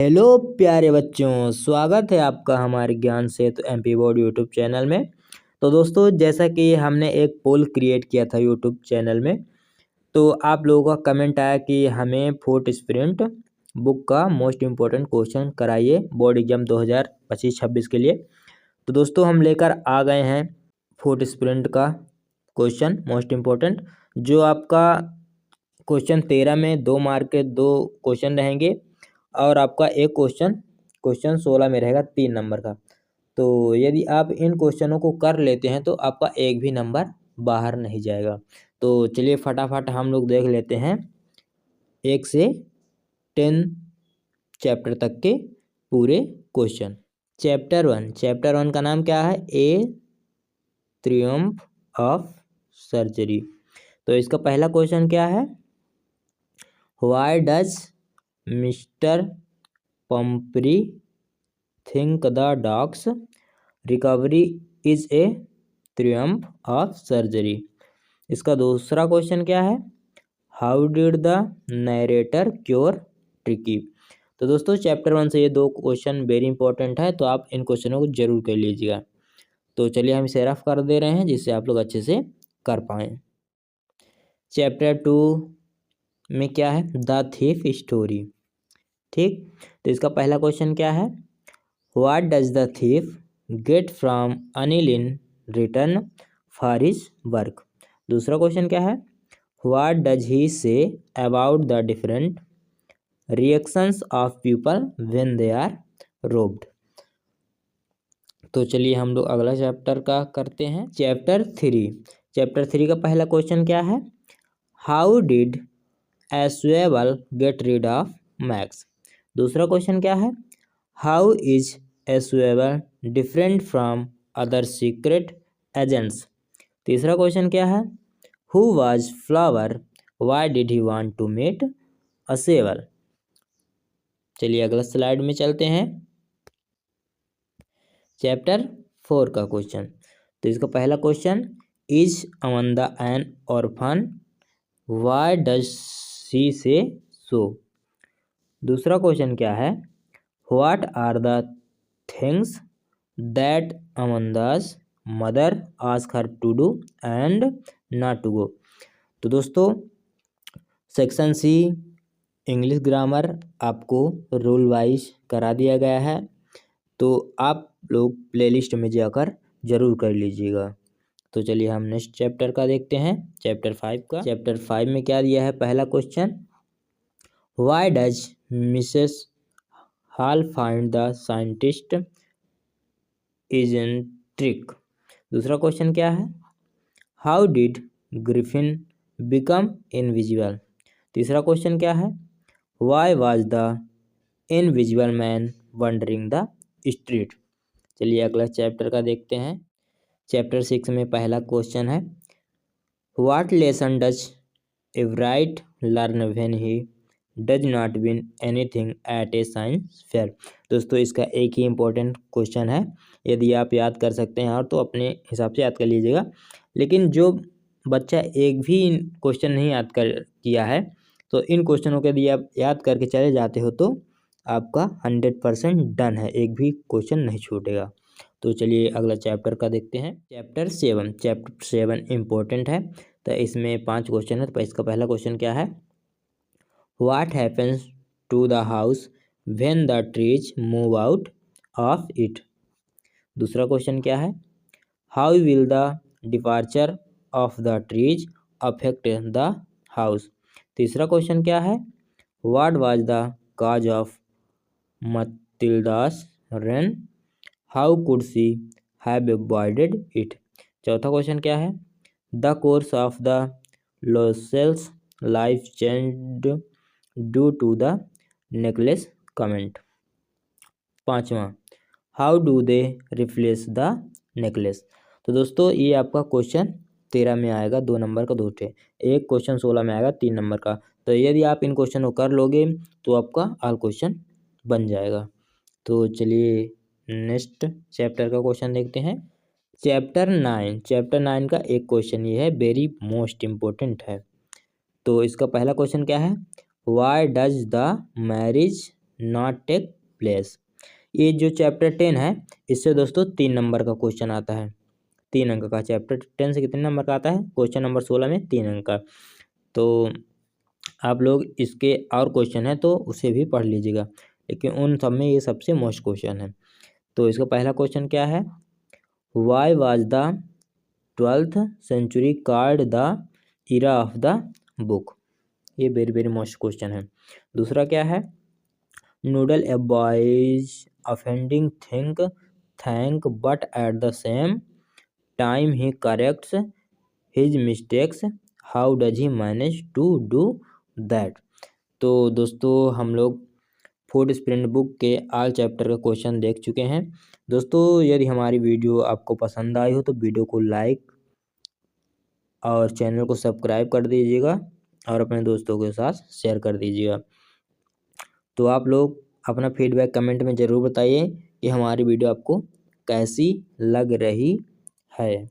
Hello प्यारे बच्चों, स्वागत है आपका हमारे ज्ञान सेतु एमपी बोर्ड यूट्यूब चैनल में। तो दोस्तों, जैसा कि हमने एक पोल क्रिएट किया था यूट्यूब चैनल में, तो आप लोगों का कमेंट आया कि हमें फोर्थ स्प्रिंट बुक का मोस्ट इम्पोर्टेंट क्वेश्चन कराइए बोर्ड एग्जाम 2025-26 के लिए। तो दोस्तों, हम लेकर आ गए हैं फोर्थ स्प्रिंट का क्वेश्चन मोस्ट इम्पोर्टेंट, जो आपका क्वेश्चन 13 में 2 मार्क के 2 क्वेश्चन रहेंगे और आपका एक क्वेश्चन 16 में रहेगा 3 नंबर का। तो यदि आप इन क्वेश्चनों को कर लेते हैं तो आपका एक भी नंबर बाहर नहीं जाएगा। तो चलिए फटाफट हम लोग देख लेते हैं 1 से 10 चैप्टर तक के पूरे क्वेश्चन। चैप्टर 1 का नाम क्या है? A triumph of surgery. तो इसका पहला क्वेश्चन क्या है? Why does Mister Pumphrey think the dog's recovery is a triumph of surgery. इसका दूसरा क्वेश्चन क्या है? How did the narrator cure Tricki. तो दोस्तों, चैप्टर 1 से ये 2 क्वेश्चन वेरी इंपॉर्टेंट है, तो आप इन क्वेश्चनों को जरूर कर लीजिएगा। तो चलिए हम इसे रफ कर दे रहे हैं जिससे आप लोग अच्छे से कर पाएँ। चैप्टर 2 में क्या है? The thief story. ठीक, तो इसका पहला क्वेश्चन क्या है? What does the thief get from Anil in return for his work. दूसरा क्वेश्चन क्या है? What does he say about the different reactions of people when they are robbed. तो चलिए हम लोग अगला चैप्टर का करते हैं। चैप्टर 3 का पहला क्वेश्चन क्या है? How did Ausable get rid of Max. दूसरा क्वेश्चन क्या है? How is Ausable different from other secret agents. तीसरा क्वेश्चन क्या है? Who was Fowler, why did he want to meet Ausable. चलिए अगला स्लाइड में चलते हैं। चैप्टर 4 का क्वेश्चन। तो इसका पहला question, is Amanda an orphan, why does she say so. दूसरा क्वेश्चन क्या है? What are the things that Amanda's mother ask her to do and not to go. तो दोस्तों, सेक्शन सी इंग्लिश ग्रामर आपको rule wise करा दिया गया है, तो आप लोग प्लेलिस्ट में जाकर जरूर कर लीजिएगा। तो चलिए हम नेक्स्ट चैप्टर का देखते हैं, चैप्टर 5 का। चैप्टर 5 में क्या दिया है? पहला question, why does Mrs Hall find the scientist eccentric. दूसरा क्वेश्चन क्या है? How did Griffin become invisible. तीसरा क्वेश्चन क्या है? Why was the invisible man wandering the street. चलिए अगला चैप्टर का देखते हैं। चैप्टर 6 में पहला क्वेश्चन है, what lesson does Everett learn when he does not win anything at a science fair. दोस्तों, इसका एक ही इम्पोर्टेंट क्वेश्चन है, यदि आप याद कर सकते हैं और तो अपने हिसाब से याद कर लीजिएगा। लेकिन जो बच्चा एक भी क्वेश्चन नहीं याद कर किया है, तो इन क्वेश्चनों के यदि आप याद करके चले जाते हो तो आपका 100% डन है, एक भी क्वेश्चन नहीं छूटेगा। तो चलिए अगला चैप्टर का देखते हैं। चैप्टर 7 इम्पोर्टेंट है, तो इसमें 5 क्वेश्चन है। तो इसका पहला क्वेश्चन क्या है? What happens to the house when the trees move out of it. दूसरा क्वेश्चन क्या है? How will the departure of the trees affect the house. तीसरा क्वेश्चन क्या है? What was the cause of Mathilde's ruin, how could she have avoided it. चौथा question क्या है? The course of the Loisels life changed due to the necklace comment. पांचवा, how do they replace the necklace. तो दोस्तों, ये आपका question 13 में आएगा, 2 नंबर का 2 थे। एक क्वेश्चन 16 में आएगा 3 नंबर का। तो यदि आप इन क्वेश्चन को कर लोगे तो आपका ऑल क्वेश्चन बन जाएगा। तो चलिए नेक्स्ट चैप्टर का क्वेश्चन देखते हैं। चैप्टर 9 का एक क्वेश्चन ये है, वेरी मोस्ट इम्पोर्टेंट है। तो इसका पहला क्वेश्चन क्या है? Why does the marriage not take place. ये जो चैप्टर 10 है इससे दोस्तों 3 नंबर का क्वेश्चन आता है, 3 अंक का। चैप्टर 10 से कितने नंबर का आता है? क्वेश्चन नंबर 16 में 3 अंक का। तो आप लोग इसके और क्वेश्चन है तो उसे भी पढ़ लीजिएगा, लेकिन उन सब में ये सबसे मोस्ट क्वेश्चन है। तो इसका पहला क्वेश्चन क्या है? Why was the 12th century called the era of the book? ये वेरी वेरी मोस्ट क्वेश्चन है। दूसरा क्या है? Noodle a boys offending think thank but at the same time he corrects his mistakes, how does he manage to do that? तो दोस्तों हम लोग food sprint book के ऑल चैप्टर का क्वेश्चन देख चुके हैं। दोस्तों यदि हमारी वीडियो आपको पसंद आई हो तो वीडियो को लाइक और चैनल को सब्सक्राइब कर दीजिएगा और अपने दोस्तों के साथ शेयर कर दीजिएगा। तो आप लोग अपना फीडबैक कमेंट में ज़रूर बताइए कि हमारी वीडियो आपको कैसी लग रही है।